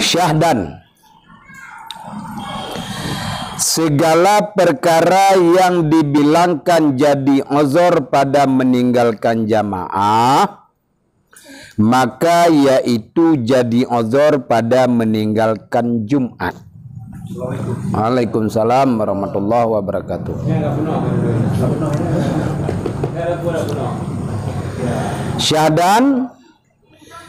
Syahdan, segala perkara yang dibilangkan jadi uzur pada meninggalkan jamaah, maka yaitu jadi uzur pada meninggalkan Jumat. Waalaikumsalam warahmatullahi wabarakatuh. Syahdan,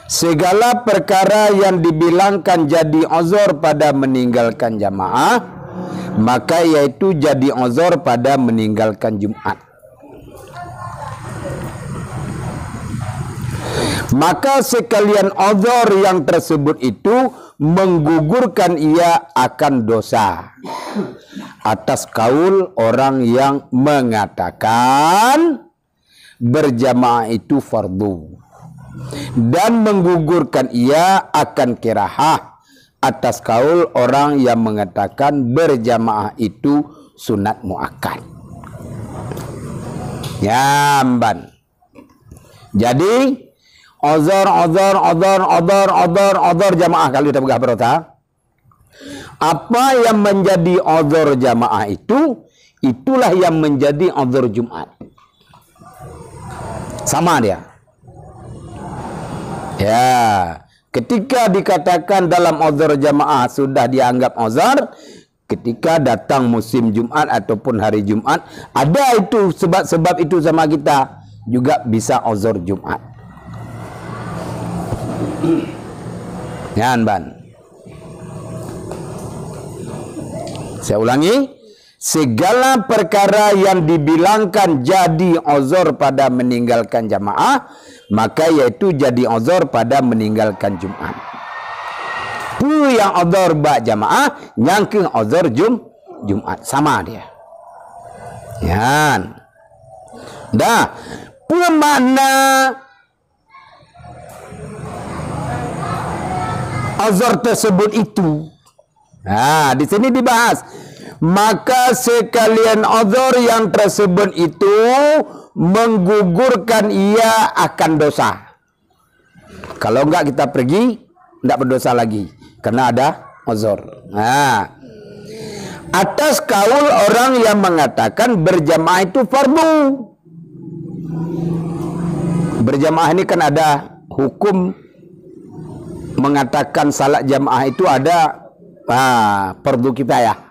segala perkara yang dibilangkan jadi uzur pada meninggalkan jamaah, maka yaitu jadi uzur pada meninggalkan Jumat. Maka sekalian uzur yang tersebut itu menggugurkan ia akan dosa atas kaul orang yang mengatakan berjamaah itu fardu, dan menggugurkan ia akan kirahah atas kaul orang yang mengatakan berjamaah itu sunat muakkad. Jamban. Jadi uzur jamaah kalau kita pegah berota. Apa yang menjadi uzur jamaah itu, itulah yang menjadi uzur Jumat. Sama dia. Ya, ketika dikatakan dalam uzur jamaah sudah dianggap uzur, ketika datang musim Jumat ataupun hari Jumat, ada itu sebab-sebab itu sama kita, juga bisa uzur Jumat. Ya, Ban. Saya ulangi, segala perkara yang dibilangkan jadi uzur pada meninggalkan jamaah, maka yaitu jadi uzur pada meninggalkan Jumat. Pu yang uzur ba jamaah, nyangking uzur Jumat, sama dia. Ya. Dah, pu makna uzur tersebut itu. Nah, di sini dibahas. Maka sekalian uzur yang tersebut itu menggugurkan ia akan dosa. Kalau enggak kita pergi, enggak berdosa lagi karena ada uzur. Nah, atas kaul orang yang mengatakan berjamaah itu fardu. Berjamaah ini kan ada hukum mengatakan salat jamaah itu ada fardu kifayah.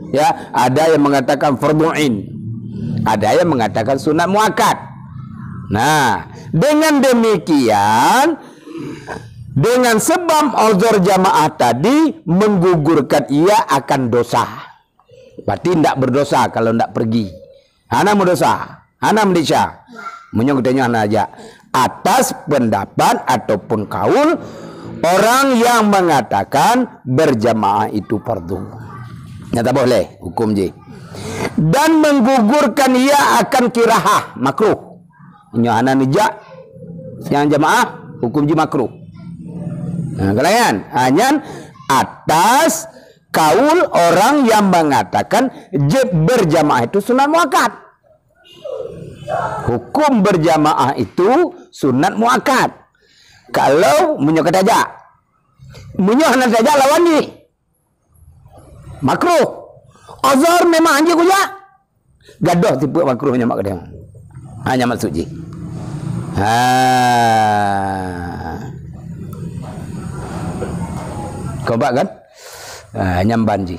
Ya, ada yang mengatakan fardu ain, ada yang mengatakan sunat muakkad. Nah, dengan demikian, dengan sebab uzur jamaah tadi menggugurkan ia akan dosa. Berarti tidak berdosa kalau tidak pergi. Hana berdosa, hana mendisha. Menyongkutnya hana aja. Atas pendapat ataupun kaul orang yang mengatakan berjamaah itu fardu. Nyata boleh hukum je. Dan menggugurkan ia akan kirahah makruh. Nyana nijak yang jamaah hukum je makruh. Nah, kalian hanya atas kaul orang yang mengatakan berjamaah itu sunat muakkad. Hukum berjamaah itu sunat muakkad. Kalau menyokot aja, menyokot aja lawan ni makruh. Uzur memang anjing kuya. Gadoh tipu makruh nyamak dia. Hanya maksud je. Kau bak kan? Nyamban je.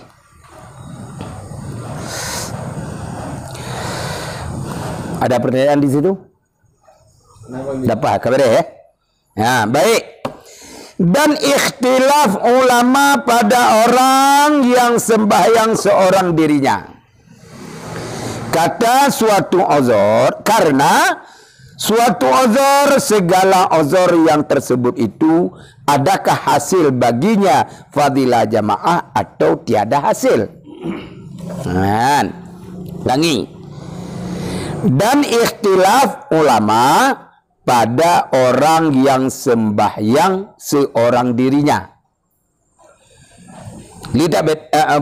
Ada pertanyaan di situ? Dapat kabar ya? Ya, baik. Dan ikhtilaf ulama pada orang yang sembahyang seorang dirinya. Kata suatu uzur, karena suatu uzur, segala uzur yang tersebut itu adakah hasil baginya fadilah jamaah atau tiada hasil. Nah, ulangi. Dan ikhtilaf ulama pada orang yang sembahyang seorang dirinya. Lihat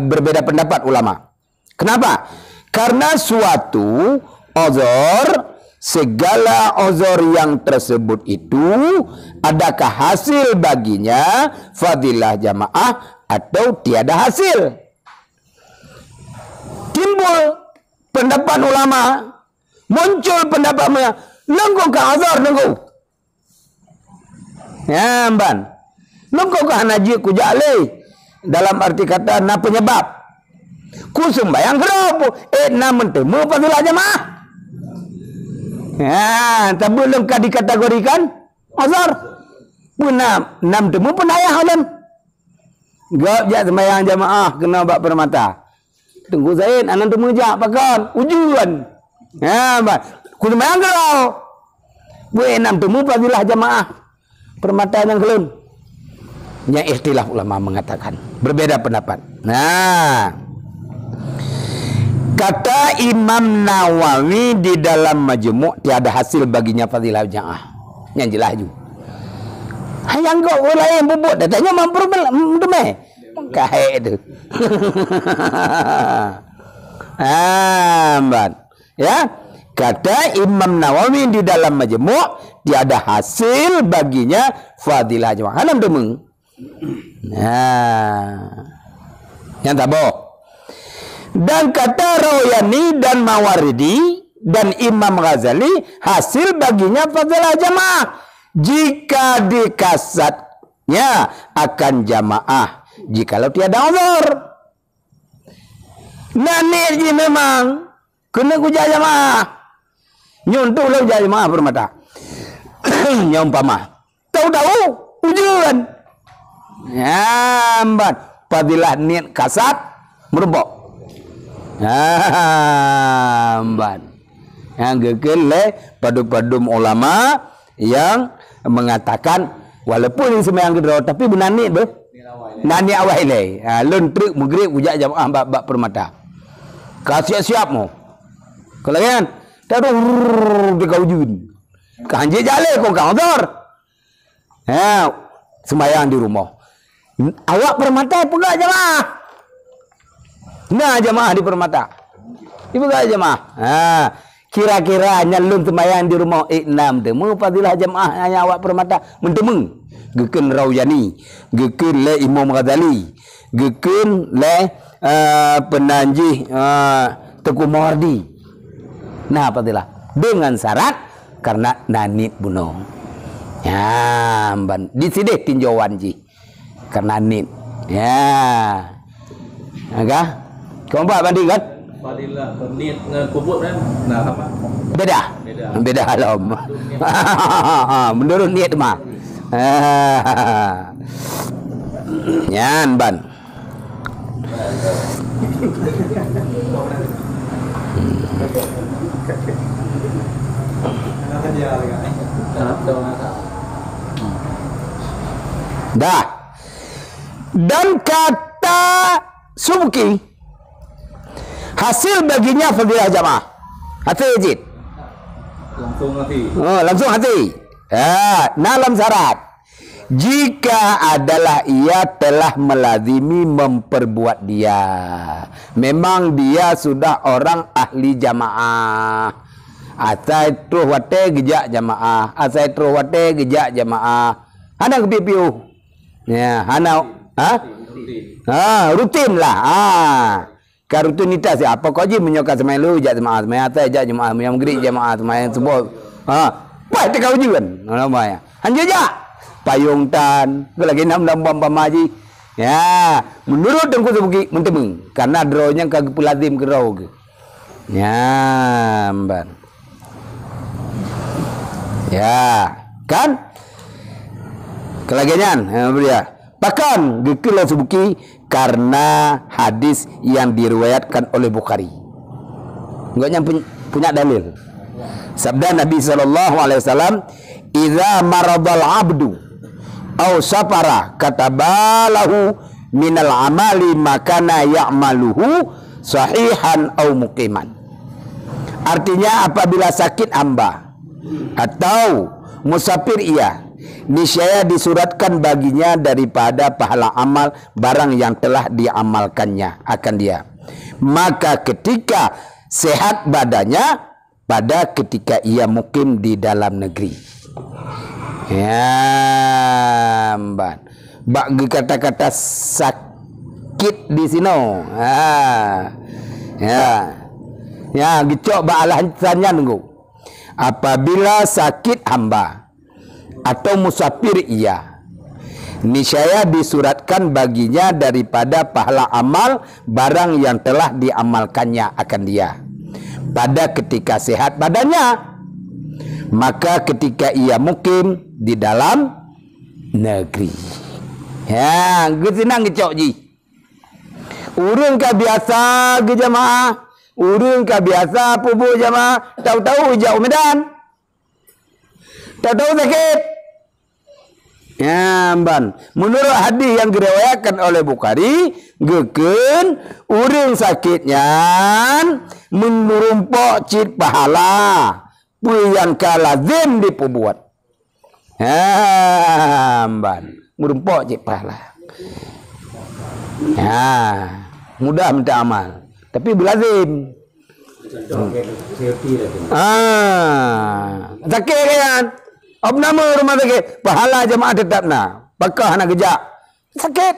berbeda pendapat ulama. Kenapa? Karena suatu uzur segala uzur yang tersebut itu adakah hasil baginya fadilah jamaah atau tiada hasil. Timbul pendapat ulama, muncul pendapatnya, nunggu ke azhar nunggu. Ya, ban. Nunggu ke hanaji ku jale. Dalam arti kata na penyebab. Ku sembayang kerap. Na mentemu fadilah jamaah. Ya, tak belum dikategorikan azhar. Puna nam temu penayah alam. Gak jak sembayang jamaah kena bak permata. Tunggu Zaid, anak tu menjak pakan ujuan. Ya, ku sembayang kerap. Nam temu fadilah jamaah permata yang kelun. Yang ikhtilaf ulama mengatakan berbeda pendapat. Nah, kata Imam Nawawi di dalam Majmu' tiada hasil baginya fadilah jamaah. Yang jelas ju. Hayang kau lain bubut datanya mampu demai. Kae itu. Amban. Ya, kata Imam Nawawi di dalam Majmu' tiada hasil baginya fadilah jamaah. Hanam demeng. Nah, yang tak boh. Dan kata Rawayani dan Mawardi dan Imam Ghazali hasil baginya fadilah jamaah jika dikasatnya akan jamaah jikalau tiada uzur. Nani ji memang kena kuja jamaah nyuntuh lah kuja jamaah permata. Nyumpama tahu-tahu ujian. Ya, ambat fadilah niat kasat merumpok. Ambat yang gegele padum-padum ulama yang mengatakan walaupun sembahyang gedro tapi benar niat be. Nani awal le. Lun truk maghrib ujak jamaah bab permata. Ka siap-siap mo. Kalau kan taruh di kaujun. Kanji jale kau kaudor. Ha, sembahyang di rumah. Awak permata pegak jamaah. Nah jamaah di permata. Dipegak jamaah. Ha, kira-kira nyalun sembahyang di rumah iknam temu fadilah jamaah hanya awak permata mentemeng. Geken Rawayani, geken le Imam Ghazali, geken le penanjih Teguh Mawardi. Nah fadilah dengan syarat karena nanit bunuh. Ya, di sini tinjauan ji. Karena nit. Ya. Agak. Kau buat banding kan? Fadilah nit dengan kubur kan? Nah, apa? Beda. Beda alam. Menurut niat mah. Yan ban. Dah. Dan kata Subki hasil baginya fadilah jamaah. Hati ijid. Langsung hati. Oh, langsung hati. Ya, dalam syarat. Jika adalah ia telah melazimi memperbuat dia. Memang dia sudah orang ahli jamaah. Asai terus wate gejak jamaah. Asai terus wate gejak jamaah. Hana kepipiu. Ya, hana rutin lah. Ka rutinitas ya. Apa kau je menyokat semain lu jak jemaah, semain atas jak jemaah, yang gerik jemaah, semain semua. Baik te kau juan. Nama ya. Hanja jak. Payung tan, lagi nam pamaji. Ya, menurut Tengku Subki mentemeng karena drawnya kagak pelazim ke raw ke. Ya, ban. Ya, kan? Kelagian dia. Bahkan gekil Subki karena hadis yang diriwayatkan oleh Bukhari. Enggaknya punya dalil. Sabda Nabi SAW, "Idza maradal 'abdu aw safara katabalahu minal amali makana ya'maluhu sahihan aw muqiman." Artinya apabila sakit hamba atau musafir ia, niscaya disuratkan baginya daripada pahala amal barang yang telah diamalkannya akan dia. Maka ketika sehat badannya pada ketika ia mukim di dalam negeri. Ya, bagi kata-kata sakit di sini. Ya, gicok alasannya nunggu. Apabila sakit hamba atau musafir ia, niscaya disuratkan baginya daripada pahala amal barang yang telah diamalkannya akan dia pada ketika sehat badannya, maka ketika ia mukim di dalam negeri. Ya, senang gicok ji. Urang ka biasa ke jamaah, urang ka biasa pubu jamaah, tahu-tahu hijau Medan. Tahu-tahu sakit. Ya, menurut hadis yang diriwayatkan oleh Bukhari, geken urang sakitnya menurumpok cit pahala yang kalazim diperbuat. Ya, menurumpok cit pahala. Ya, mudah minta amal, tapi belazim. Sakit kan? Apa nama rumah sakit? Pahala jemaah tetap na. Pakah nak gejak. Sakit.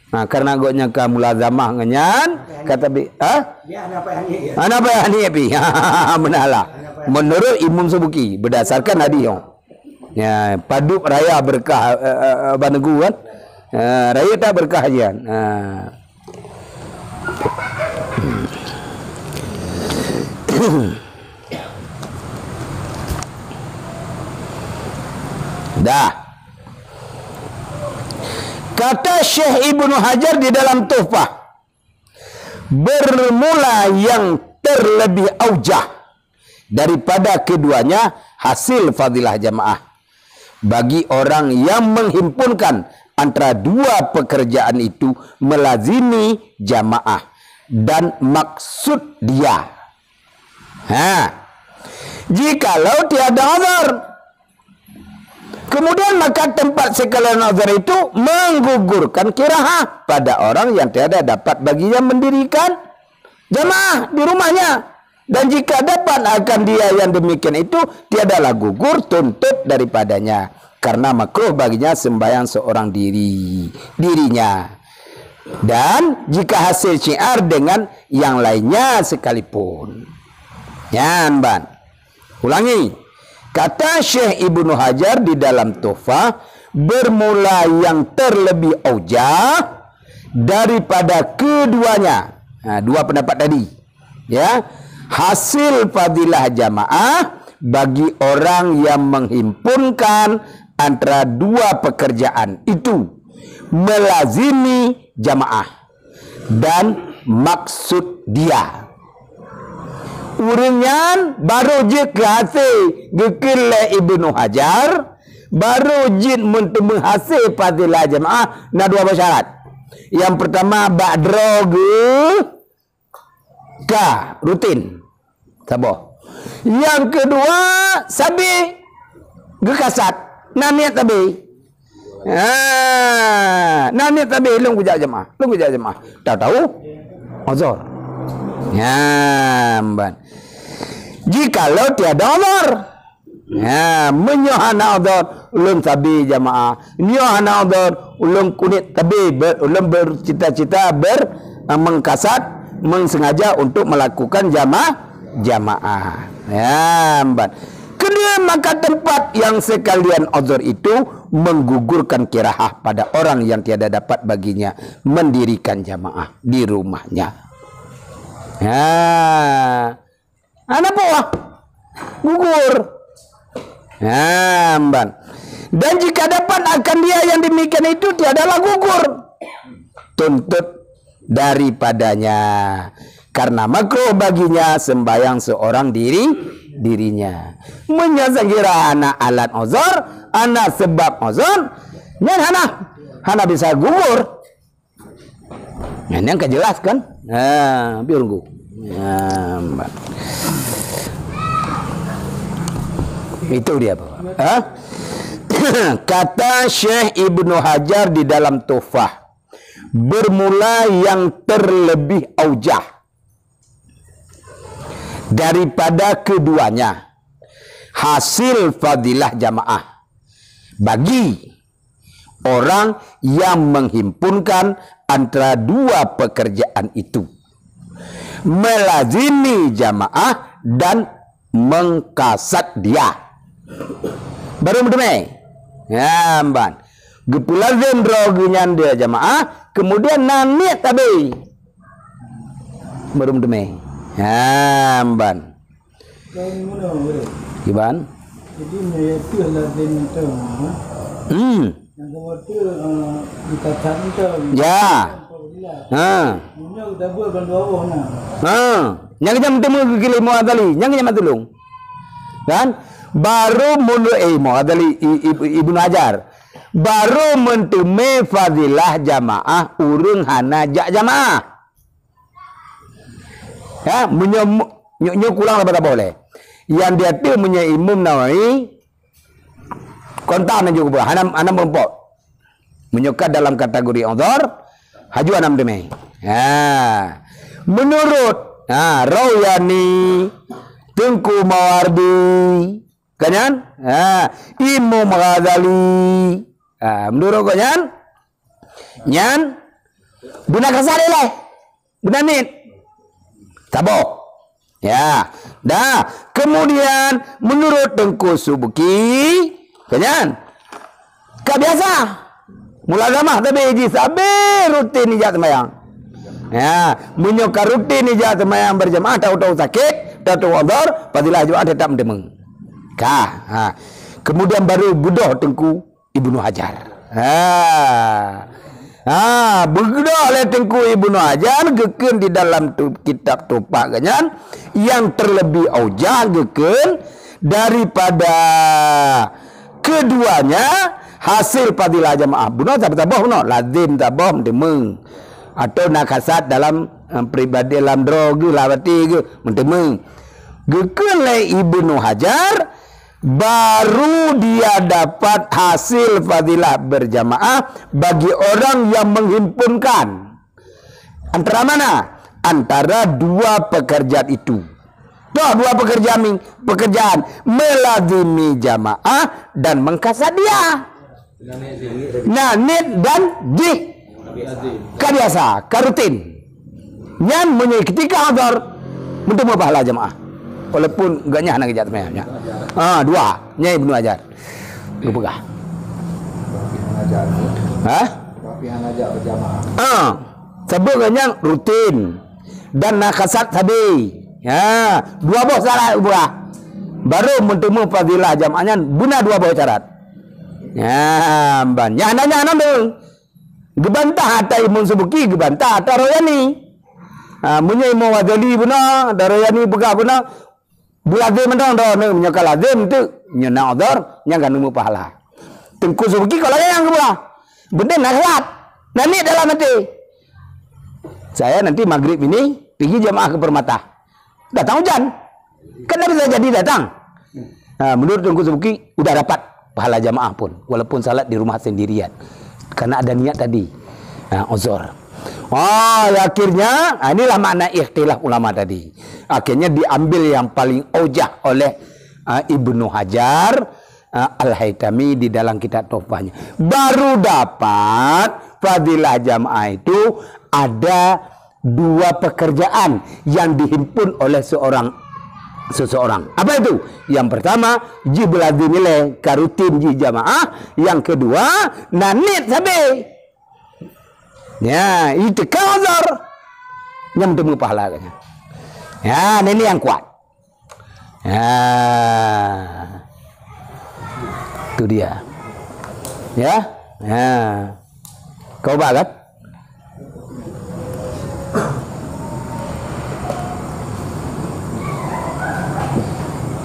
Nah, karena agaknya kamu lazamah ngenyan, kata bi, Ana apa yang ni? Benarlah. Menurut Imam Subuki berdasarkan hadis yang. Ya, paduk raya berkah banegu kan? Raya tak berkah hajian. Dah. Kata Syekh Ibnu Hajar di dalam Tuhfah, bermula yang terlebih aujah daripada keduanya hasil fadilah jamaah bagi orang yang menghimpunkan antara dua pekerjaan itu melazimi jamaah dan maksud dia. Jikalau tiada uzur, kemudian maka tempat sekalian nazar itu menggugurkan kirahah pada orang yang tiada dapat baginya mendirikan jamaah di rumahnya. Dan jika dapat akan dia yang demikian itu tiadalah gugur tuntut daripadanya, karena makruh baginya sembahyang seorang dirinya. Dan jika hasil syiar dengan yang lainnya sekalipun. Ya, ulangi. Kata Syekh Ibnu Hajar di dalam Tuhfah, bermula yang terlebih aujah daripada keduanya. Dua pendapat tadi. Ya, hasil fadilah jamaah bagi orang yang menghimpunkan antara dua pekerjaan itu melazimi jamaah dan maksud dia. Uringan baru je ke hasil gekilai Ibnu Hajar, baru jin untuk menghasil fadilah jamaah na dua syarat. Yang pertama ba'droge ka rutin sabar. Yang kedua sabi gekasat na niat tabi. Na niat tabi long gujak jamaah. Tahu uzur. Ya, jikalau tiada uzur, menyohana uzur ulun sabi jamaah, nyohana uzur ulun kunit tabi, ulun bercita-cita mengkasat, mensengaja untuk melakukan jamaah. Ya, kedua maka tempat yang sekalian uzur itu menggugurkan kirahah pada orang yang tiada dapat baginya mendirikan jamaah di rumahnya. Anak buah gugur. Dan jika dapat akan dia yang demikian itu tiadalah gugur tuntut daripadanya, karena makruh baginya sembahyang seorang dirinya. Menyasakira anak alat uzur, anak sebab uzur, dan hana bisa gugur. Yang kejelaskan. Biar tunggu. Itu dia, Pak. Kata Syekh Ibnu Hajar di dalam Tuhfah, bermula yang terlebih aujah daripada keduanya hasil fadilah jamaah bagi orang yang menghimpunkan antara dua pekerjaan itu, melazimi jamaah dan mengkasat dia. Baru berdemai. Ya, ban. Gepulazim droginya dia jamaah, kemudian nanit tabi. Baru berdemai. Ya, ban. Iban. Jadi itu lazim itu. Yang kedua dikatakan itu. Ya. Ini udah buat dua nah. Yang jam temu gili muadali, yang jam tulung. Kan? Baru menurut muadali Ibnu Hajar. Baru mentume fadilah jamaah urung hanajak jamaah. Ya, nyok kulang apa tak boleh. Yang dia tu punya Imam Nawawi kontak juga hanam berempok. Menyokat dalam kategori udhur haju anam demi. Ya. Menurut Rawayani, Tengku Mawardi, kanyan? Imam Ghazali. Menurut kanyan? Nyan guna kasar lah. Guna nit. Tabok. Ya. Dah. Kemudian menurut Tengku Subki, kanyan? Biasa. Mula gamah tapi ji sabar rutin ijat sembahyang. Ya, menyokar rutin ijat sembahyang berjamaah tahu-tahu sakit, tahu-tahu udhur, fadilah jamaah tetap mendemeng. Kemudian baru budoh Tengku Ibnu Hajar. Budoh oleh Tengku Ibnu Hajar geken di dalam kitab Tupak kanyan yang terlebih aujah geken daripada keduanya hasil fadilah jamaah. Bunuh tabah no lazim tabah mendemeng atau nakasat dalam pribadi dalam drogi lawati ke mendemeng. Gekelai Ibnu Hajar baru dia dapat hasil fadilah berjamaah bagi orang yang menghimpunkan antara mana? Antara dua pekerjaan itu. Dua pekerjaan melazimi jamaah dan mengkasat dia. Nit dan di biasa, karutin. Yang menyai ketika hadar bertemu pahala jamaah. Walaupun enggaknya anak kejat sebenarnya. Dua, Nyai Ibnu Hajar. Lu pegah. Rapihan aja berjamaah. Sebagainya rutin dan nakasat tadi. Ya, dua buah syarat buah. Baru bertemu fadilah jamaahnya guna dua buah syarat. Ya, banyak nanya dong. Gebantah ata Imam Subki, gebantah ata Rawayani. Munya Imam Ghazali benar, ada Rawayani pegah benar. Bulazim mendong dah, menyokal lazim tu, nyana udhur, nyang kan nemu pahala. Tengku Subki kalau yang kebelah. Benda nasihat. Nanti dalam hati. Saya nanti maghrib ini pergi jamaah ke Permata. Datang hujan. Kan bisa jadi datang. Menurut Tengku Subki udah dapat pahala jamaah pun walaupun salat di rumah sendirian karena ada niat tadi uzur. Akhirnya inilah makna ikhtilaf ulama tadi. Akhirnya diambil yang paling aujah oleh Ibnu Hajar Al-Haytami di dalam kitab Tuhfahnya. Baru dapat fadilah jamaah itu ada dua pekerjaan yang dihimpun oleh seseorang. Apa itu? Yang pertama, jibladinile karutin ji jamaah. Yang kedua, nanit sabi. Ya, itu kazar yang temu pahala katanya. Ya, ini yang kuat. Ya. Itu dia. Ya. Ya. Kau banget?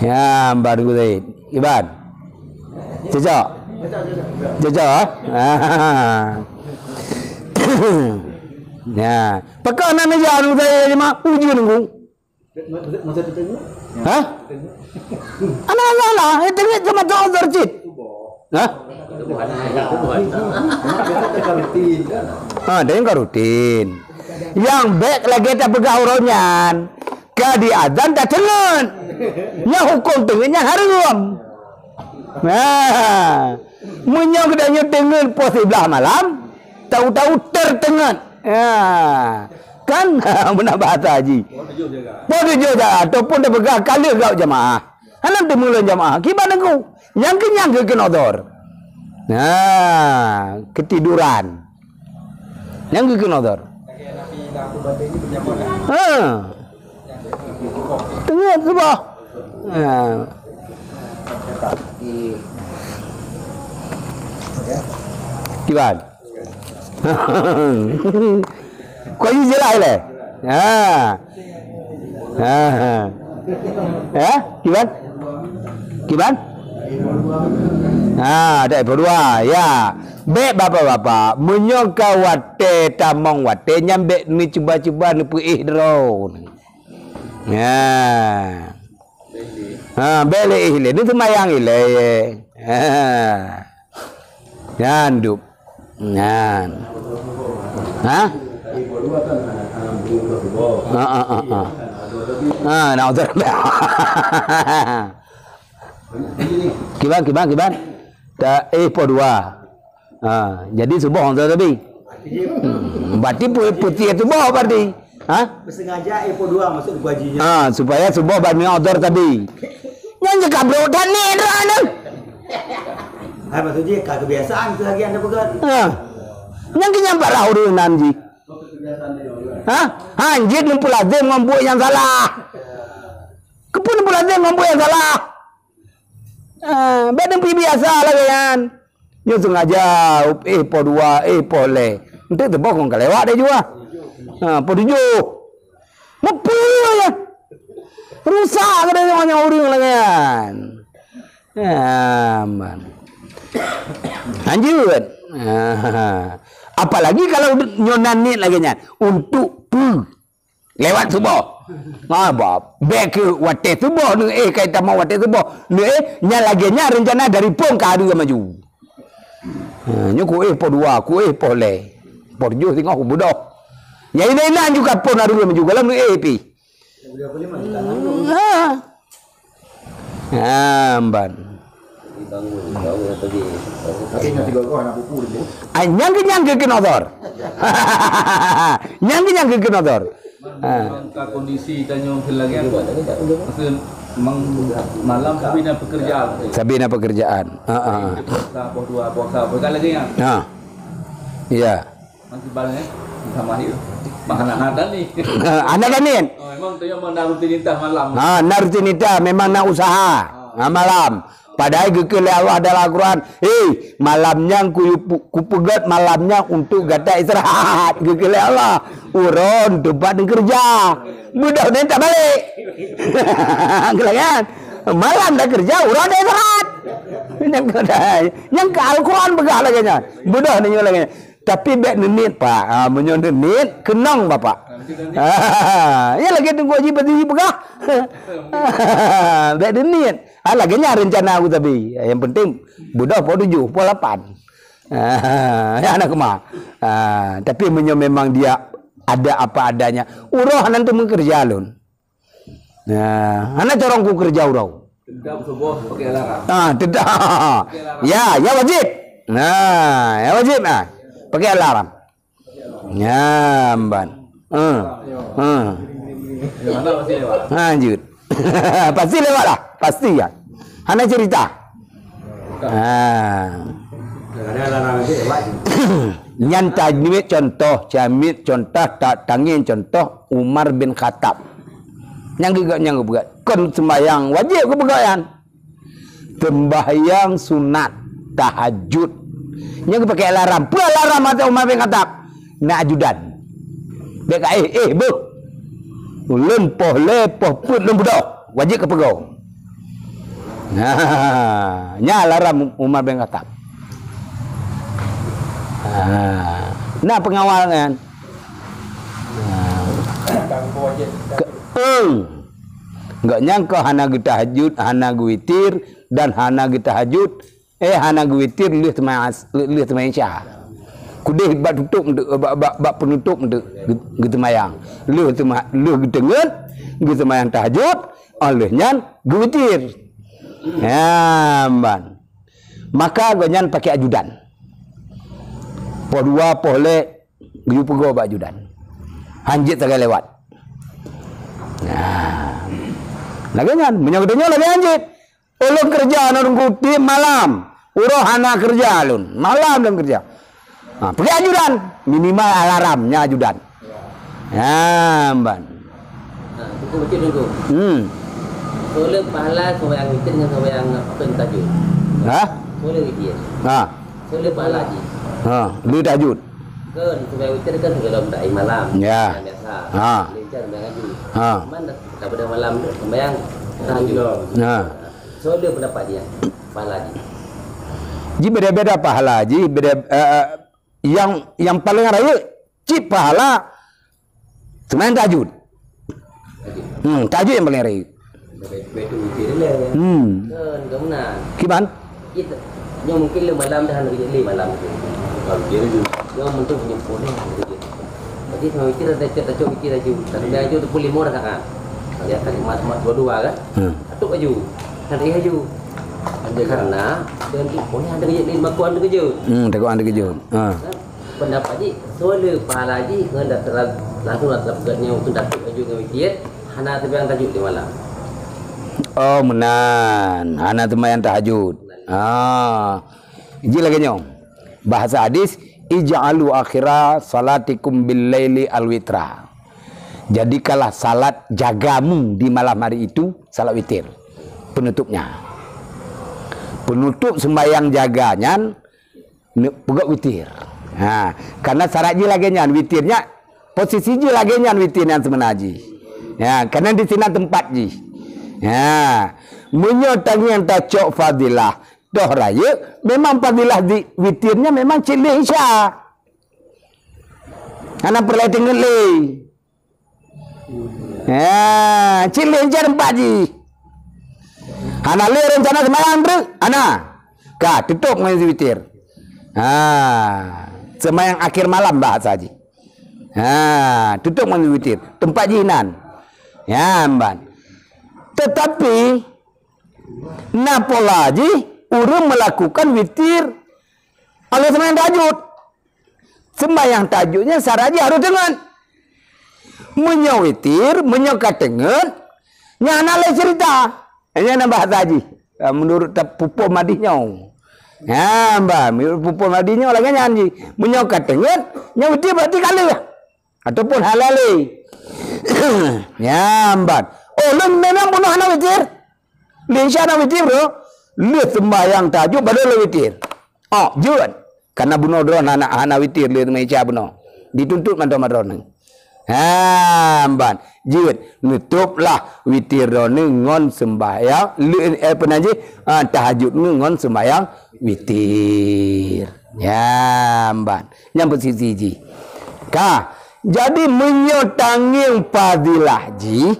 Ya, baru Zaid. Iban. Cocok. Cocok. Ya. Pekanan aja anu saya lima uji nunggu. Masa ditengok? Hah? Anak-anak, tengok cuma tahu tercit. Hah? Ada yang rutin. Yang baik lagi tak pegang uronyan. Kadi azan dah tengen. Nya hukum tengennya haram. Nah, munya kedanya tengen pos 11 malam, tahu-tahu tertengen. Ya. Kan benar bahasa haji. Boleh juga ataupun dah pegang kali kau jemaah. Halam tu mula jemaah. Gimana kau? Yang kenyang ke kena dor. Nah, ketiduran. Yang ke kena dor. Ha. Tengah sebab. Ha. Gimana? Kau ini jelas le. Ha. Ha. Ya, gimana? Gimana? Ha, ada berdua. Ya. Baik bapa-bapa, menyangka wate tamong wate nyambe ni cuba-cuba ni puih dro. Ya. Ha, bele ile ni semayang ile. Ha. Nyandup. Nyan. Ha? Nak utar. Kiban. Tak po 2. Jadi subuh orang tadi. Berarti putih itu subuh berarti. Bersengaja po 2 masuk gajinya. Supaya subuh bani order tadi. Yang jaga bro dan ni dah. Maksudnya kebiasaan tu lagi anda pegang. Yang kenyampak lah orang nanji. Anjir lumpur lazim ngomong yang salah. Kepun lumpur lazim ngomong yang salah. Badan pergi biasa lah kan. Dia sengaja po 2 po le. Nanti tu bokong kelewat dia juga. Po 7. Apa ya? Rusak kadang-kadang orang lah kan. Man. Lanjut. Apalagi kalau nyonan ni lagi nya untuk lewat subuh. Bab back ke wate subuh ni kaitan mau wate subuh. Ni nya lagi nya rencana dari pong ka ada maju. Nyo ku po 2, ku po le. Po 7 tengok ku budak. Ya ini juga pon ada maju kalau ni pi. Amban. Nyang ke kenodor. Nyang ke kenodor. Kondisi tanya lagi malam sabina pekerjaan. Puasa lagi ya. Iya. Masih banyak sama itu. Anak-anak ni. Anak ni. Memang tu yang nak rutinitas malam. Rutinitas memang nak usaha. Malam. Padahal gekele Allah dalam Al-Quran. Malamnya ku pegat malamnya untuk gata istirahat. Gekele Allah. Uron tempat kerja. Budak ni tak balik. Kan? Malam dah kerja, uron dah istirahat. Yang ke Al-Quran begah lagi nya. Budak ni lagi. Tapi baik nenit pak, menyon nenit kenang bapak. Ya lagi tunggu haji berdiri begah. Baik nenit. Lagi nya rencana aku tapi. Yang penting budak po 7, po 8. Ya anak kemah. Tapi menyon memang dia ada apa adanya. Urah nanti mengerja lun. Anak corong ku kerja urau. Tidak subuh pakai alarm. Tidak. Ya wajib. Ya wajib pakai alarm. Nyamban. Mana masih lewat? Lanjut. Pasti lewat lah. Pasti ya. Hana cerita. Ada alarm lagi lewat. Nyanta nimit contoh, jamit contoh, tak tangin contoh Umar bin Khattab. Yang begat. Kon sembahyang wajib ke begayan. Sembahyang sunat tahajud. Yang pakai alarm. Pula alarm atau Umar bin Khattab. Nak ajudan. Beka bu. Ulun poh put lun budak. Wajib ke pegau. Nya alarm Umar bin Khattab. Nah pengawal kan. Enggak nyangka hana kita tahajud, hana witir dan hana kita tahajud. Hana witir lihat teman isya. Kudih bak tutup bak penutup gitu mayang. Lu gedengen gitu mayang tahajud, olehnya gewitir. Ya, man. Maka gonyan pakai ajudan. Po dua pole gu pego bak ajudan. Hanjit tagay lewat. Nah. Lagian menyogedenya lagi hanjit. Ulun kerja nunggu tim malam. Uroh anak kerja lun. Malam dan kerja. Nah, pakai ajudan, minimal alarmnya ajudan. Ya, Mbak. Nah, itu macam tunggu. Soalnya pahala sembahyang witir dengan sembahyang apa yang tahajud. Hah? Soalnya witir. Nah. Soalnya pahala je. Lu tahajud. Kan sembahyang witir kan dalam tak malam. Ya. Biasa. Lincah sembahyang tahajud. Mana tak pada malam sembahyang tahajud. Nah. Soalnya pendapat dia pahala je. Ji beda-beda pahala ji, beda yang paling raya cip pahala sembahyang tahajud. Tahajud yang paling raya. Betul witir lah. Kan kemudian. Gimana? Kita yang mungkin le malam dah nak kerja malam tu. Kalau dia tu yang mentu punya boleh kerja. Jadi sama witir ada cak witir aja. Tapi aja tu pulih murah kan. Dia kan mat dua-dua kan. Atuk baju. Kan dia baju. Karena dan boleh ada kerja ni maku ada kerja. Takut ada kerja. Pendapat ji soalnya pahala ji hendak langsung nak pegatnya untuk dapat baju dengan witir. Hana terbiang tajuk di malam. Oh menan, anak teman tahajud. Ji lagi nyong. Bahasa hadis, ij'alu akhira salatikum bil laili al witra. Jadikanlah salat jagamu di malam hari itu salat witir. Penutupnya. Penutup sembahyang jaganya pegat witir. Karena syarat ji lagi nyan witirnya posisi ji lagi nyan witirnya semenaji. Ya, karena di sini tempat ji. Ya, menyotang yang tak cok fadilah doh raya memang fadilah di witirnya memang cilih isya. Anak perlu tengok le. Ya, cilih isya tempat ji. Anak le rencana semayang ber, anak. Ka tutup main witir. Semayang akhir malam bahasa ji. Tutup main witir. Tempat jinan. Ya, Mbak. Tetapi napola ji urang melakukan witir oleh sembahyang tahajud. Sembahyang tahajudnya saraji harus dengan menyawitir, menyokatengen nyana le cerita. Hanya nambah haji. Menurut pupo madihnya. Ya, Mbak, menurut pupo madihnya lagi nyanyi menyokatengen nyawitir berarti kali ataupun halal. Ya, Mbak. Oh, lu memang bunuh anak witir. Linsya anak witir, bro. Lu sembahyang tahajud baru lu witir. Oh, juan. Karena bunuh drone anak witir lu meja bunuh. Dituntut madron. Mbak. Juan. Nutuplah witir drone ngon sembahyang. Lu penaji tahajud ngon sembahyang witir. Ya, Mbak. Nyambut sisi. Jadi menyotangi fadilah ji.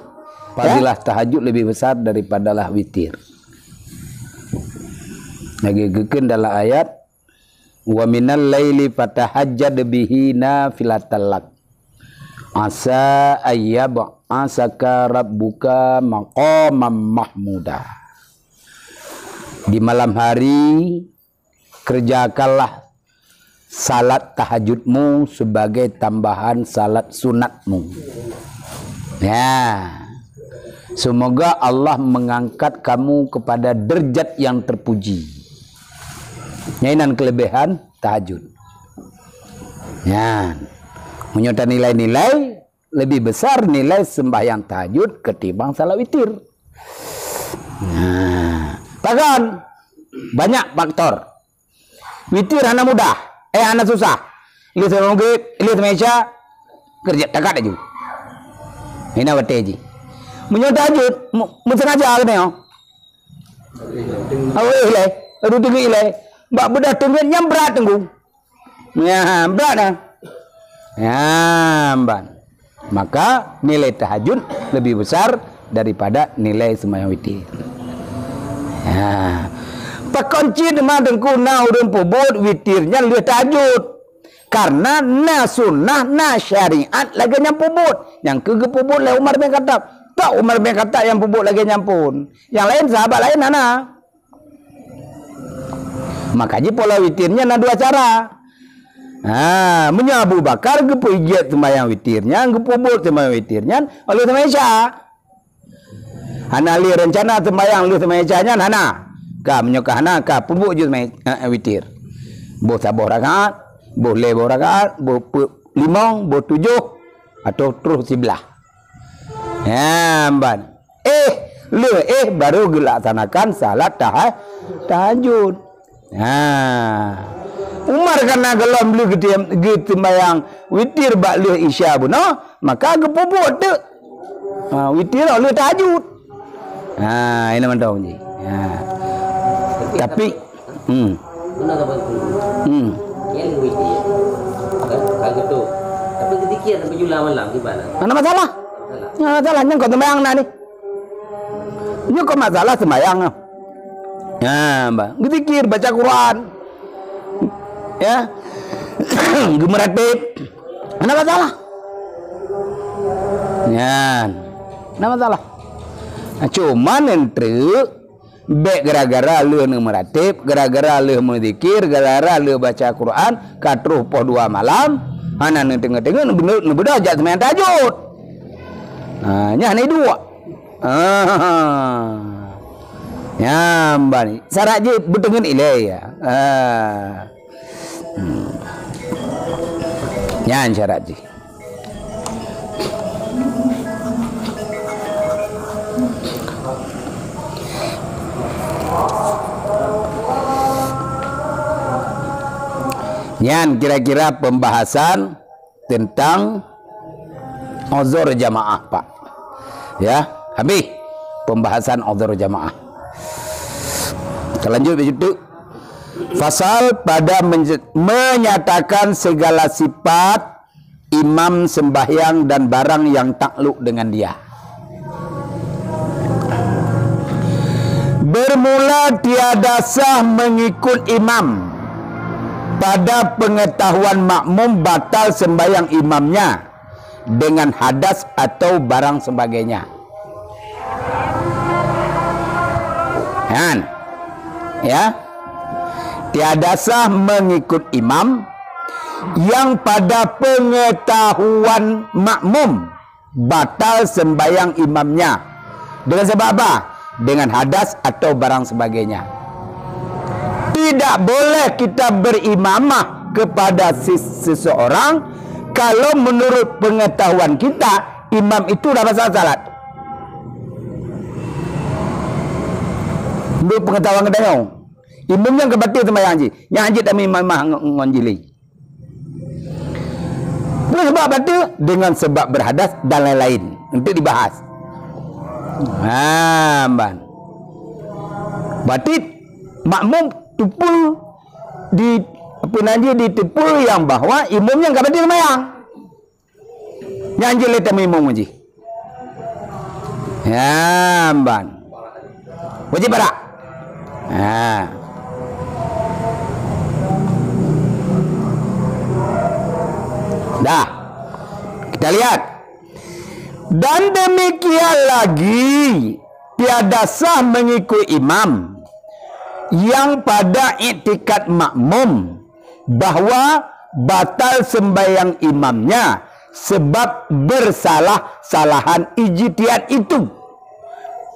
Fadilah tahajud lebih besar daripada lah witir. Lagi geken dalam ayat wa minal laili fatahajjad bihi nafilatan lak asa ayyab'asaka rabbuka maqaman mahmuda. Di malam hari kerjakanlah salat tahajudmu sebagai tambahan salat sunatmu. Ya. Semoga Allah mengangkat kamu kepada derajat yang terpuji. Nyainan kelebihan tahajud. Ya. Menyota nilai-nilai lebih besar nilai sembahyang tahajud ketimbang salat witir. Nah, bahkan banyak faktor. Witir hana mudah, hana susah. Lihat mungkin, lihat meja kerja takat aja. Ini apa teji? Menyota tahajud, sengaja ke ni? Awak ilai, rutin ilai. Bak bedah tunggu yang berat tunggu. Ya, berat dah. Ya, ban. Maka nilai tahajud lebih besar daripada nilai sembahyang witir. Ya. Pakunci demang dengku na urang pobot witirnya lihat tahajud. Karena na sunnah, na syariat lagi nyampubut. Yang ke pubut lah Umar bin Khattab. Tak Umar bin Khattab yang pubut lagi nyampun. Yang lain sahabat lain nana. Makanya pola witirnya ada dua cara. Menya Abu Bakar ke pijat sembahyang witirnya, ke pubut sembahyang witirnya, oleh sembahyang Isya. Hana li rencana sembahyang lu sembahyang Isya-nya hana. Ka menyokah hana ka pubut je sembahyang witir. Bo saboh rakaat, bo lebo rakaat, bo 5, bo 7 atau terus sebelah. Ban. Baru dilaksanakan salat tahajud. Umar karena gelam lu gitu sembahyang witir bak lu Isya pun, maka gepubut tu. Witir lu tahajud. Ini mantap ni. Tapi Guna apa tu? Yang witir. Kalau tu. Tapi zikir sampai jula malam gimana? Mana masalah? Masalahnya kau sembahyang nak ni. Ini kau masalah sembahyang. Zikir, baca Quran. Ya. Gemeratip. Mana masalah? Mana masalah? Cuman ente baik gara-gara lu meratip, gara-gara lu menzikir, gara-gara lu baca Quran, katruh po 2 malam, ana tengah-tengah bener ajak sembahyang tahajud. Nya ni 2. Ya mbani. Syarat je bertengen ilai ya. Yan syarat je. Yan kira-kira pembahasan tentang uzur jamaah, Pak. Ya, habis pembahasan uzur jamaah. Kita lanjut begitu. Fasal pada menyatakan segala sifat imam sembahyang dan barang yang takluk dengan dia. Bermula tiada sah mengikut imam pada pengetahuan makmum batal sembahyang imamnya dengan hadas atau barang sebagainya. Ya, tiada sah mengikut imam yang pada pengetahuan makmum batal sembahyang imamnya dengan sebab apa? Dengan hadas atau barang sebagainya. Tidak boleh kita berimamah kepada seseorang kalau menurut pengetahuan kita imam itu dah pasal salat. Menurut pengetahuan kita yang imam yang kebatil sembahyang haji, yang haji tak imamah ngonjili. Sebab batil dengan sebab berhadas dan lain-lain untuk dibahas. Berarti makmum tupul di apa nanti ditupul yang bahwa imamnya enggak batil sembahyang. Yang jelek tak imam haji. Wajib tak? Dah. Kita lihat. Dan demikian lagi tiada sah mengikut imam yang pada iktikad makmum bahwa batal sembahyang imamnya sebab bersalah-salahan ijtihad itu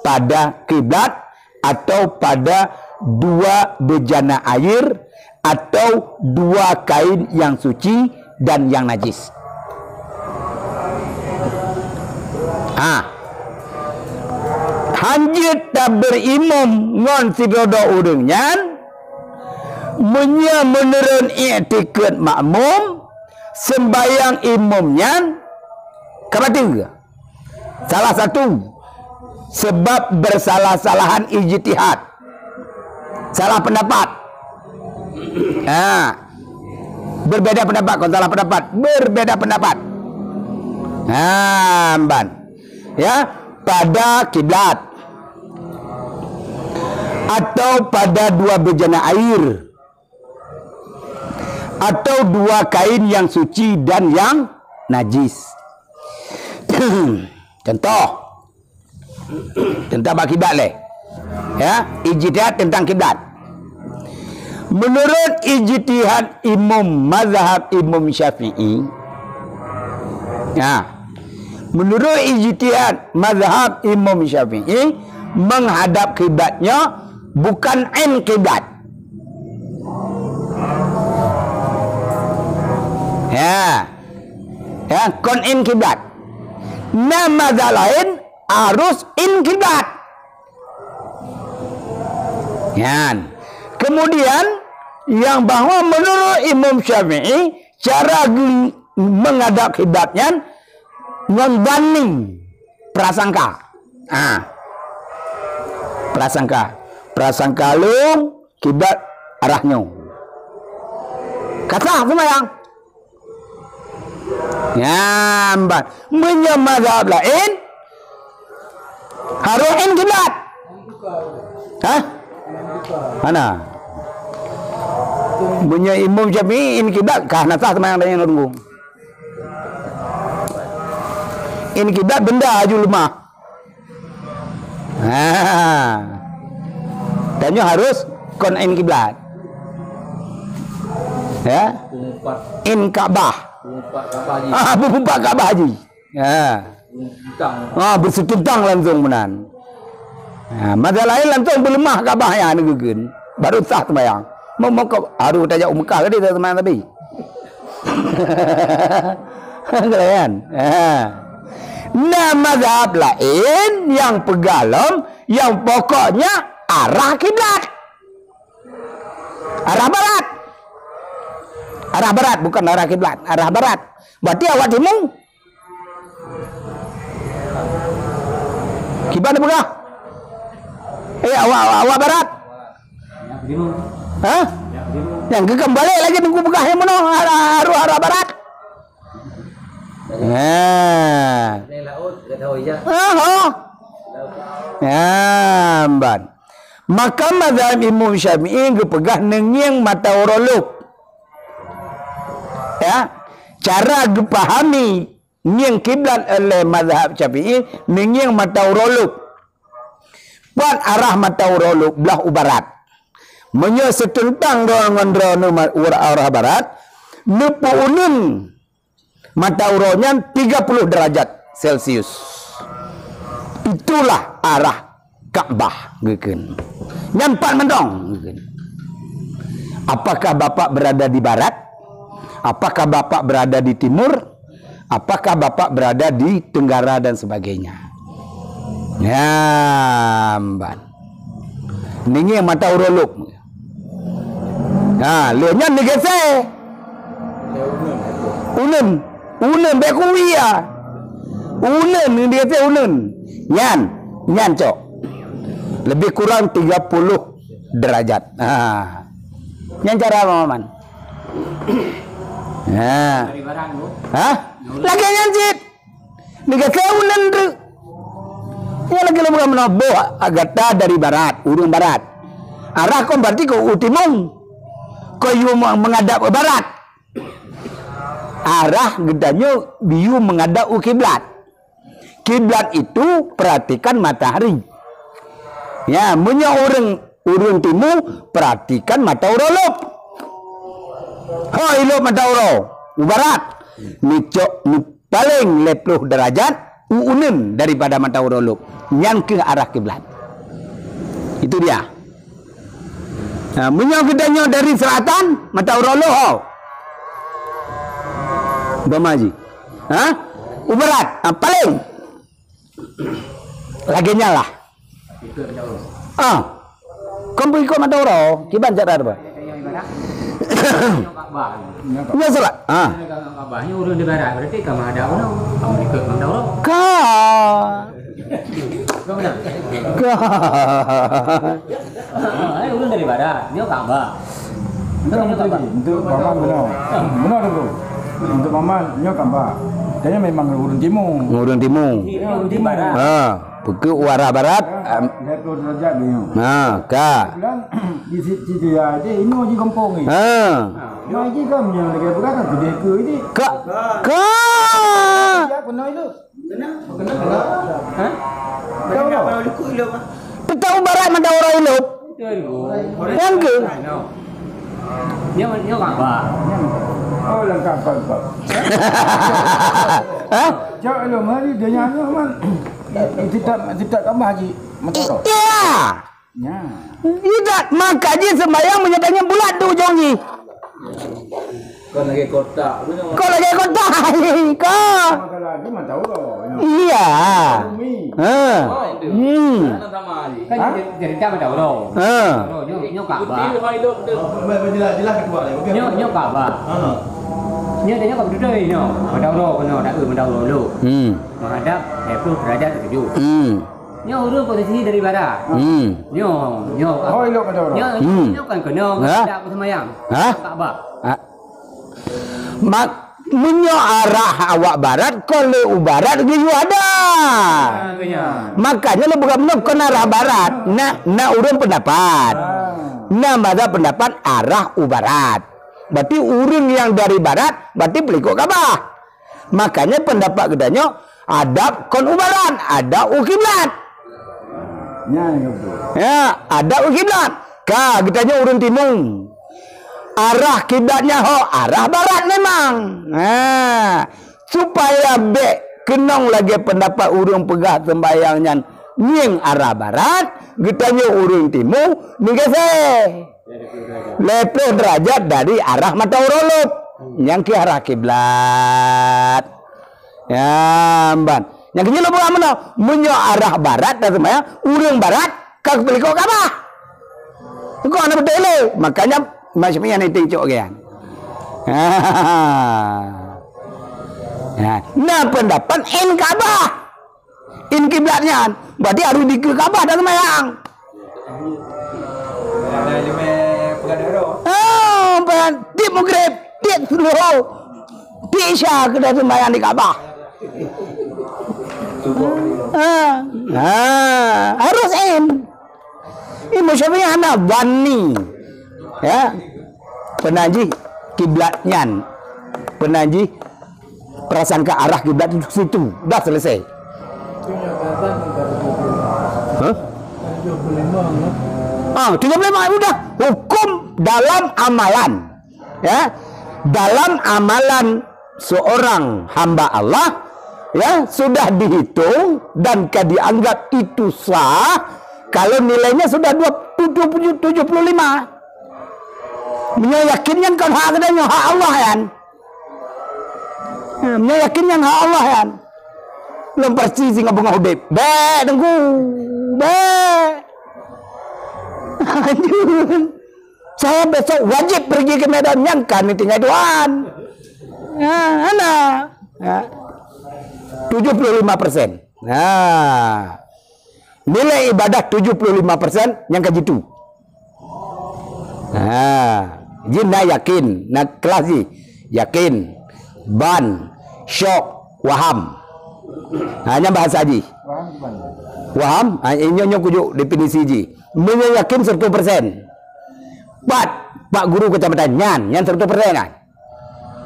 pada kiblat atau pada 2 bejana air atau 2 kain yang suci dan yang najis. Hanjit tak berimam ngon si dodo urungnya menurun i'tikad makmum sembayang imamnya kebatil. Salah satu sebab bersalah-salahan ijtihad, salah pendapat. Berbeda pendapat, kalau salah pendapat, berbeda pendapat. Ya, pada kiblat atau pada 2 bejana air atau dua kain yang suci dan yang najis. Contoh tentang kiblat leh. Ya, ijtihad tentang kiblat. Menurut ijtihad mazhab Imam Syafi'i, ya, menurut ijtihad mazhab Imam Syafi'i, menghadap kiblatnya bukan ain kiblat. Ya, kon in kiblat. Nama lain harus in kiblat. Ya. Kemudian yang bahwa menurut Imam Syafi'i cara menghadap kiblatnya membanding prasangka. Prasangka lu kiblat arahnya. Kata sembahyang. Nyambat. Menyamazhab lain harus in kiblat. Hah? Mana? Punya Imam Syafi'i in kiblat kah nasah sembahyang dan yang nunggu. In kiblat benda aju lemah. Tanya harus kon in kiblat. Ya. In Ka'bah. Bumpat Ka'bah haji. Ya. Bersututang langsung menan. Masa lain langsung berlemah Ka'bah ya negeun. Baru sah sembahyang. Mau harus tajak Mekah ke dia sembahyang tadi. Kalian. Nah, mazhab lain yang pegalom yang pokoknya arah kiblat. Arah barat. Arah barat bukan arah kiblat, arah barat. Berarti awak timur. Kiblat apa? Awak barat. Hah? Yang kembali lagi tunggu begah yang mana arah barat. Maka mazhab Imam Syafi'i gepegah nengyeng mata uroluk. Ya, cara dipahami nyeng kiblat oleh mazhab Syafi'i nengyeng mata uroluk. Buat arah mata uroluk belah barat. Menyo setentang dengan arah barat, nepu unun mata uronya 30 derajat Celcius. Itulah arah Ka'bah. Nyampak mendong. Apakah bapak berada di barat? Apakah bapak berada di timur? Apakah bapak berada di tenggara dan sebagainya? Nyamban. Ini mata uroluk. Nah, lihatnya negese. Unun bekuia. Unun negese unun. Nyan cok. Lebih kurang 30 derajat. Nyan cara maman. Lagi nyancit. Negese unun tu. Ya lagi lebih menobo agata dari barat, urung barat. Arah kau berarti kau utimung. Kau menghadap ke barat. Arah gedanya biu menghadap ke kiblat. Kiblat itu perhatikan matahari. Ya, punya urung timur perhatikan mata urolok. Ilok mata urol. Barat. Ni paling 50 derajat unun daripada mata urolok. Yang ke arah kiblat. Itu dia. Nah, punya gedanya dari selatan mata urolok. Bamaji. Ubarat. Paling. Lagi nyala. Kamu ikut mata urol. Kiban cara apa? Ya salah. Kabahnya urun di barat. Berarti kamu ada urun. Kamu ikut mata urol. Urun dari barat. Dia Ka'bah. Untuk paman benar tu. Untuk paman dia Ka'bah. Dia memang urun timur. Urun timur. Urun di barat. Buku arah barat. 20 derajat dia. Ka. Di situ ya, ini uji kampung ni. Maji kau yang lagi bukan kan gede ke ini. Ka. Ya kena itu. Kena. Hah? Kau nak kalau ikut dia mah. Petau barat mata orang hidup. Yang ke? Dia apa? Oh lengkap kau. Hah? Jauh lo mari dia nyanyi man. Tidak kamu haji. Motor. Iya. Ya. Tidak, makanya sembahyang menyebabkan bulat tu ujung ni. Kau lagi kotak. Kau lagi kota kau. Kalau lagi mah tahu lo. Iya. Bumi. Sama aja. Kan jadi kita tahu dah. Nyo Ka'bah. Jelas kedua dia. Okey. Nyo Ka'bah. Nyo dia kau duduk nyo. Tahu dah kena dak tahu dulu. Menghadap 90 derajat ke tujuh. Nyo urus posisi dari barat. Nyo. Oh elok kata orang. Nyo kan kena menghadap ke sembahyang. Ka'bah. Mak menyo arah awak barat kalau barat gitu ada. Makanya lo bukan menyo kena arah barat. Nak urun pendapat. Nah masa pendapat arah barat. Berarti urun yang dari barat berarti pelikuk Ka'bah. Makanya pendapat kedanya ada kon barat, ada kiblat. Ya, ada kiblat. Ka kitanya urun timur. Arah kiblatnya arah barat memang. Supaya kenong lagi pendapat urung pegah sembahyangnya nying arah barat, getanya urung timur ni geseh. 90 derajat dari arah mata urulup yang ke arah kiblat. Ya, ban. Yang kecil lo bukan mana? Menyo arah barat dan sembahyang urung barat kau pelikuk Ka'bah. Kau ana betul le. Makanya macam ni nanti cok kan. Nah pendapat in Ka'bah, in kiblatnya, berarti harus di Ka'bah dan sembahyang. Oh, di Maghrib, di Zuhur, di Isya kita sembahyang di Ka'bah. Harus in. Ini Syafi'i ana wani. Ya, penaji kiblatnya, penaji perasaan ke arah kiblat itu situ, dah selesai. Hah? 75 udah hukum dalam amalan, ya, dalam amalan seorang hamba Allah, ya sudah dihitung dan dianggap itu sah kalau nilainya sudah 75. Meyakinkan kan hak kedanya hak Allah kan. Meyakinkan hak Allah kan. Belum persis sing ngabung hudib. Dengku. Saya besok wajib pergi ke Medan Nyangkan tinggal Tuhan. Ana. 75%. Nah. Nilai ibadah 75% yang ke jitu. Jinna yakin, nak kelas ni yakin, ban, syok, waham. Hanya bahasa ji. Waham, ini kujuk definisi ji. Menyakin 100%. Pak guru kecamatan nyan 100% kan?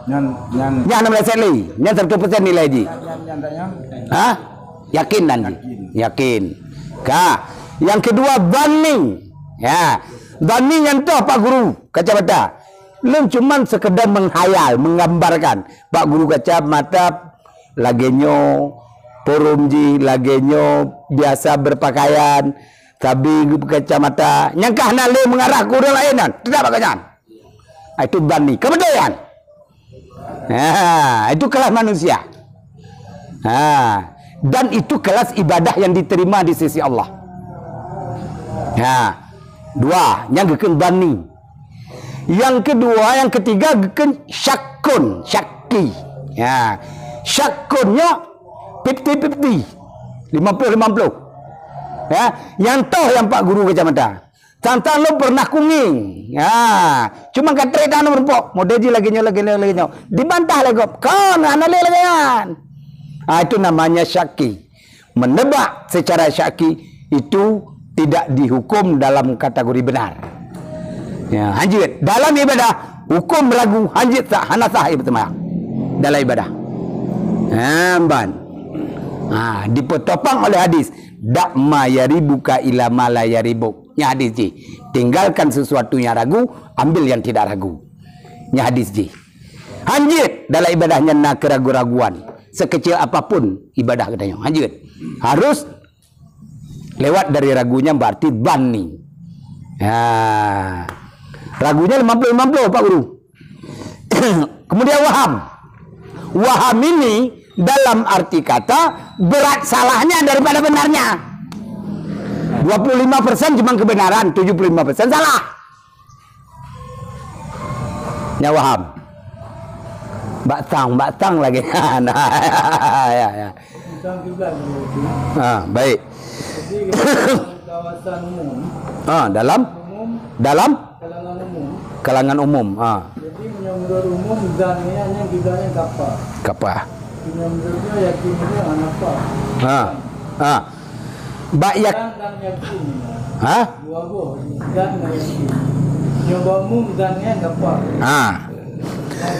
Nyan 16 sekali, nyan 100% nilai ji. Hah? Yakin dan ji. Yakin. Yang kedua banning. Ya. Dani yang tu Pak Guru kacamata. Belum cuma sekedar menghayal, menggambarkan. Pak Guru kacamata lagenyo porumji, lagenyo biasa berpakaian, tapi kacamata nyangkah nale mengarah ke orang lain kan. Tidak pakaian. Itu dani kebetulan. Itu kelas manusia. Dan itu kelas ibadah yang diterima di sisi Allah. Dua, yang geken bani. Yang kedua, yang ketiga geken syakun, syaki. Syakunnya 50-50. 50-50. Yang toh yang Pak Guru kacamata. Tantang lo pernah kunging. Cuma kata dan berpok. Modeji lagi nyo. Dibantah lagi. Kau ana le lagi kan. Itu namanya syaki. Menebak secara syaki itu tidak dihukum dalam kategori benar. Ya, lanjut. Dalam ibadah hukum ragu hanjit tak hana sah bertema dalam ibadah. Ban. Dipotopang oleh hadis dak ma yaribuka ila ma la yaribuk. Nya hadis ji. Tinggalkan sesuatu yang ragu, ambil yang tidak ragu. Nya hadis ji. Hanjit dalam ibadahnya nak keraguan-raguan. Sekecil apapun ibadah katanya. Hanjit. Harus lewat dari ragunya berarti bani. Ragunya 50-50 Pak Guru. Kemudian waham. Waham ini dalam arti kata berat salahnya daripada benarnya. 25% cuma kebenaran, 75% salah. Ya waham. Batang lagi. Ya. Baik. Jadi kawasan umum. Dalam Kalangan umum. Jadi menurut umum zannya gidanya kapal. Menurutnya yakinnya anapa. Dan yakin. Dua go. Dan yakin. Nyoba umum zannya kapal.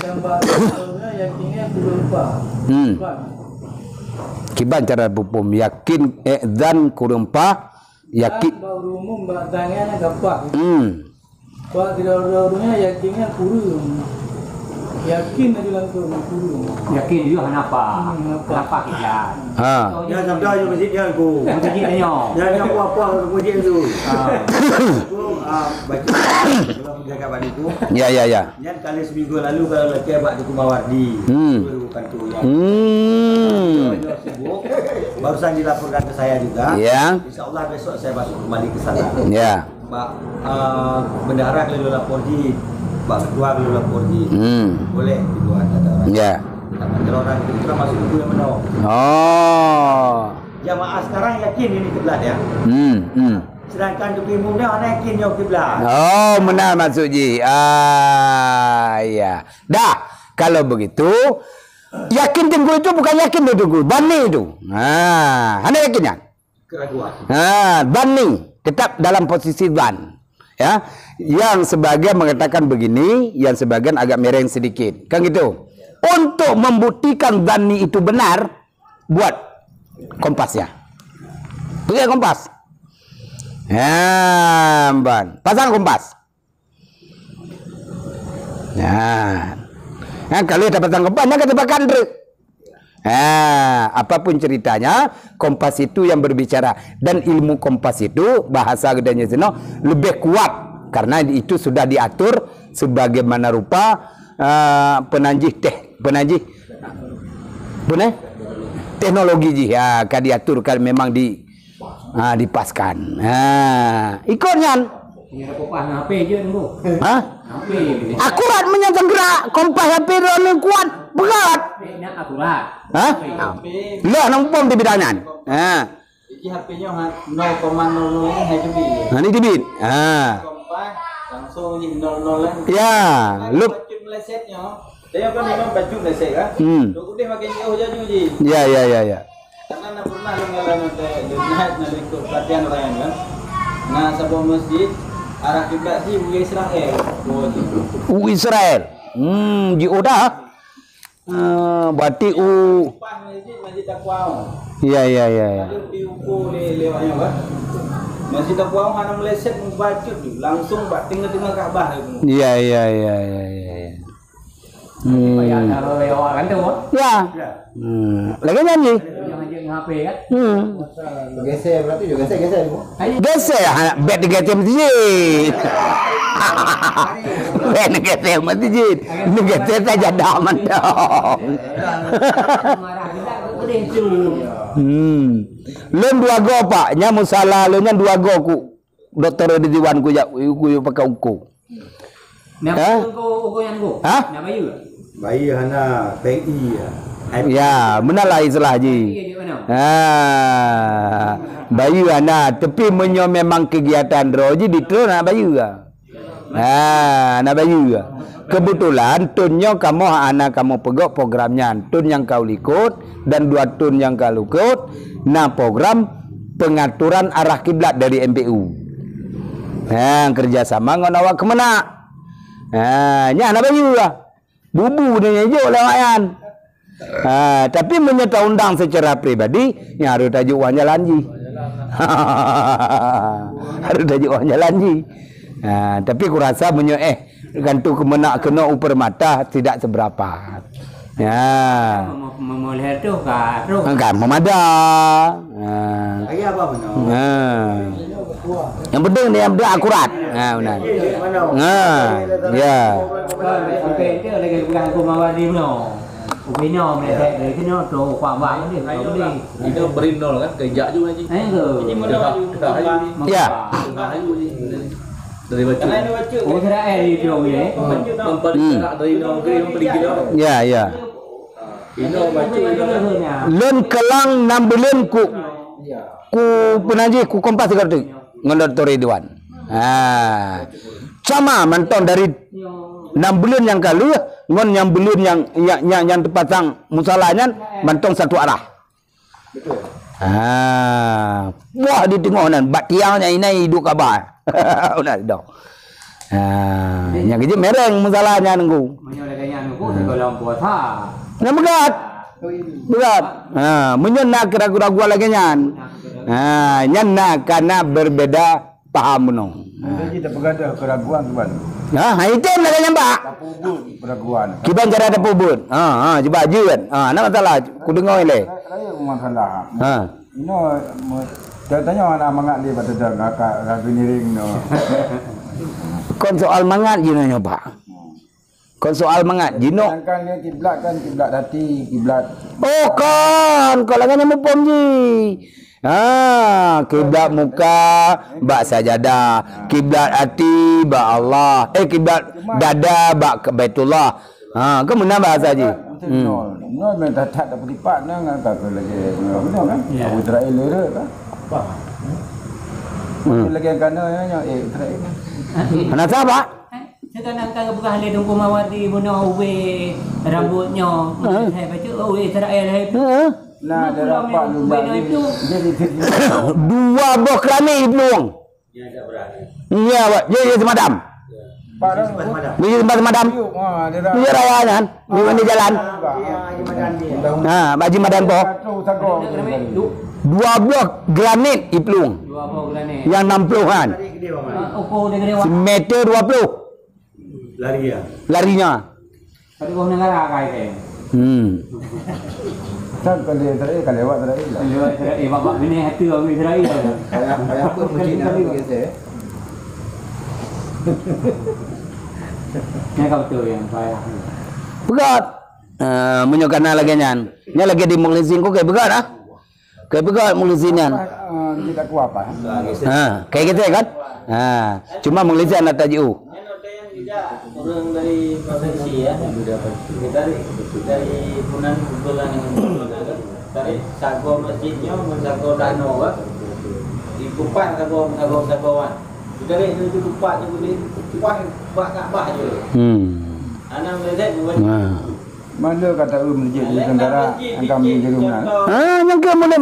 Tambahnya yakinnya berupa. Kiban cara hukum yakin dan kurempa yakin baru umum batangnya kapal. Pak tidak-tidaknya yakinnya kurung. Yakin aja langsung kurung. Yakin juga kenapa? Kenapa kita? Jangan sampai je masjid dia aku. Masjid dia. Jangan apa-apa masjid tu. Baca kalau menjaga balik tu. Ya. Yang kali seminggu lalu kalau laki abak di Kumawardi. Bukan tu ya. Barusan dilaporkan ke saya juga. Ya. Insya-Allah besok saya masuk kembali ke sana. Ya. Pak bendahara kalau lapor di Pak Ketua kalau lapor di boleh dibuat ada orang. Ya. Kalau orang itu termasuk itu yang menang. Jamaah sekarang yakin ini kiblat ya. Sedangkan tepi umumnya orang yakin yang kiblat. Benar maksud Ji. Ya. Dah, kalau begitu yakin tunggu itu bukan yakin tunggu, bani itu. Anda yakinnya? Keraguan. Bani tetap dalam posisi ban. Ya. Yang sebagian mengatakan begini, yang sebagian agak mereng sedikit. Kan gitu. Untuk membuktikan bani itu benar, buat kompasnya. Pakai kompas. Ban. Pasang kompas. Kalau kita pasang kompas, kita tebakan truk. Apapun ceritanya, kompas itu yang berbicara, dan ilmu kompas itu bahasa gedenya seno lebih kuat karena itu sudah diatur sebagaimana rupa teknologi kan diaturkan memang dipaskan. Ikutnya HP je dulu. Akurat menyatakan gerak kompas HP yang kuat berat. Nak akurat. Lah nampung di bidangnya. Iki HP-nya 0,00 ini Ini dibit. kompas langsung 00 Ya, lu melesetnya. Dia kan memang baju meleset kan. Udah makin jauh je Ji. Ya. Karena nak pernah mengalami naik ikut pelatihan orang kan. Nah, sebuah masjid arah kiblat di Israel. Israel. Di Oda. Berarti Pas masjid Takwau. Ya. Lalu diukur lewatnya kan. Masjid Takwau hanya meleset membaca tu langsung buat tengah-tengah Kaabah tu. Ya. Kalau lewat kan tu. Ya. Lagi nyanyi. Jangan je HP kan. Geser berarti juga geser tu. Geser bet digeser masjid. Bet digeser masjid. Ini geser saja dah mantap. Marah kita boleh tu. Lun 2 go pak, nya musala lun 2 go ku. Doktor di diwan ku ya ku pakai uku. Nak uku yang go. Nak bayu. Bayi hana PI ya. Ya, benarlah istilah Haji. Bayu anak, tapi menyo memang kegiatan roji ditro nak bayu ah. Nak bayu ah. Kebetulan tunnya kamu anak kamu pegok programnya, tun yang kau ikut dan 2 tun yang kau ikut. Nah, program pengaturan arah kiblat dari MPU. Kerjasama ngon awak kemana? Nya nak bayu lah. Bubu dia je lawan. Tapi menyerta undang secara pribadi, nya harus tajuk wan jalan ji. Harus tajuk wan jalan ji. Tapi aku rasa punya gantung kena uper mata tidak seberapa. Ya. Memulai tu kan. Kan memada. Lagi apa benar? Yang penting dia akurat. Benar. Ya. Okey, dia lagi bukan aku mawar di mana. Ubinyo meletak dari sini tu kuat-kuat ni. Itu berinol kan, kejak juga Haji. Ini mana baju? Ya. Dari baca. Karena ini baca. Oh, Israel itu dia. Mempergerak dari nol ke yang pergi dia. Ya, ya. Ino baca Lun kelang 6 bulan ku penaji ku kompas sekarang ngon Dr. Ridwan. Sama manton dari 6 bulan yang kalu ngon yang bulan yang terpasang musalahnya mantong satu arah. Betul. Wah di tengok nan bat tiangnya ini duk kabar. Udah dah. Yang kerja mereng musalahnya nunggu. Menyoleknya nunggu sekolah puasa. Nah berat. Berat. Menyenak keraguan lagi nyan. Nyan karena berbeda paham menong. Jadi tak berada keraguan tu ban. Itu nak nyampak. Pubut keraguan. Kiban cara ada pubut. Cuba ajuan. Nak masalah ku dengar ile. Saya masalah. Ino tanya anak mangat dia pada kakak niring no. Kon soal mangat je nanya Pak. Kon soal mangat jino. Kan dia kiblat kan kiblat hati, kiblat. Oh kan, kalau kan yang pom ji. Kiblat muka bak sajadah, kiblat hati bak Allah. Kiblat dada bak ke Baitullah. Kau mana bahasa ji? Nol memang tak dapat dipak nang angkat lagi. Benar kan? Abu Israel le kan? Apa? Lagi kana Israel. Mana siapa? Sekarang kan bukan hal tunggu mawar di bunuh uwe rambutnya. Saya baca Israel itu. Nah, ada rapat lumba itu. Jadi 2 buah kerana ibluang. Ya tak berani. Iya, Pak. Dia semadam. Dia tempat semadam. Dia raya kan. Di mana jalan. Baju madan po. 2 buah granit iplung. 2 buah granit. Yang 60-an. Ukur dia gede. Meter 20. Lari ya. Larinya. Tapi buah negara kaya. Kan kalau Israel kalau lewat Israel lah. Lewat Israel, bapak bini hati orang Israel. Kayak apa mesti nak begitu. Yang kau betul yang saya. Begat. Menyokana lagi nyan. Nya lagi di Malaysia kok kayak begat ah. Kayak begat Malaysia nyan. Tidak kuat apa. Kayak gitu kan? Cuma Malaysia nak tajuk. Orang dari provinsi ya, dari Punan bulan dari sago masjidnya, sago danau kan, di Kupat sagoan. Dari itu Kupat je boleh, buat Kaabah je. Anak melihat buat. Mana kata masjid di Tenggara angkam di rumah. Yang ke mana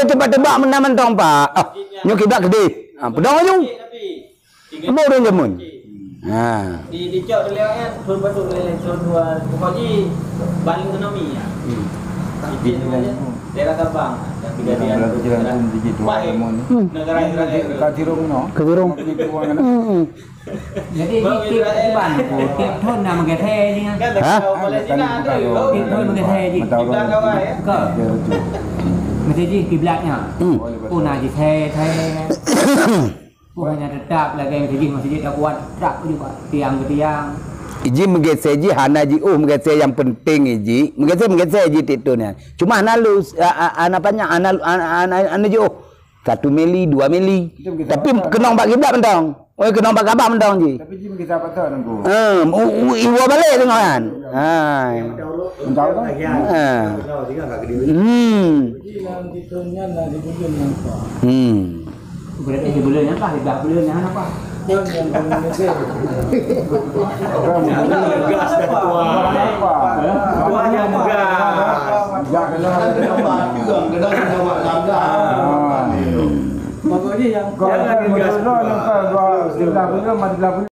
tebak-tebak mentang Pak. Nyo kiblat gede. Pedang aja. Mau orang jamun. Di cok dia lewat turun batu turun 2 pokoknya baling ekonomi ya. Itu daerah Sabang dan kejadian negara Israel. Katirung no. Katirung. Jadi di ban, tiap tahun nama kita ni kan. Kan Malaysia ada yo. Tiap tahun nama kita ni. Kita kawan ya. Ke. Mesti di kiblatnya. Oh nak di saya. Bukannya tetap lagi masjid tak kuat tak juga tiang ke tiang. Iji menggeser ji hana ji menggeser yang penting iji menggeser ji itu ni. Cuma hana lu anapanya hana ji 1 mili 2 mili. Tapi kena bak kiblat mentang. Kena bak Kaabah mentang ji. Tapi jim kita apa tahu nunggu. Iwa balik tengok kan. Tahu kan? Berarti sebulan apa? 3 bulan apa? Gas dah tua. Tuanya megah. Kena jawab lambda. Pokoknya yang Kalau gas dua 17 bulan 14 bulan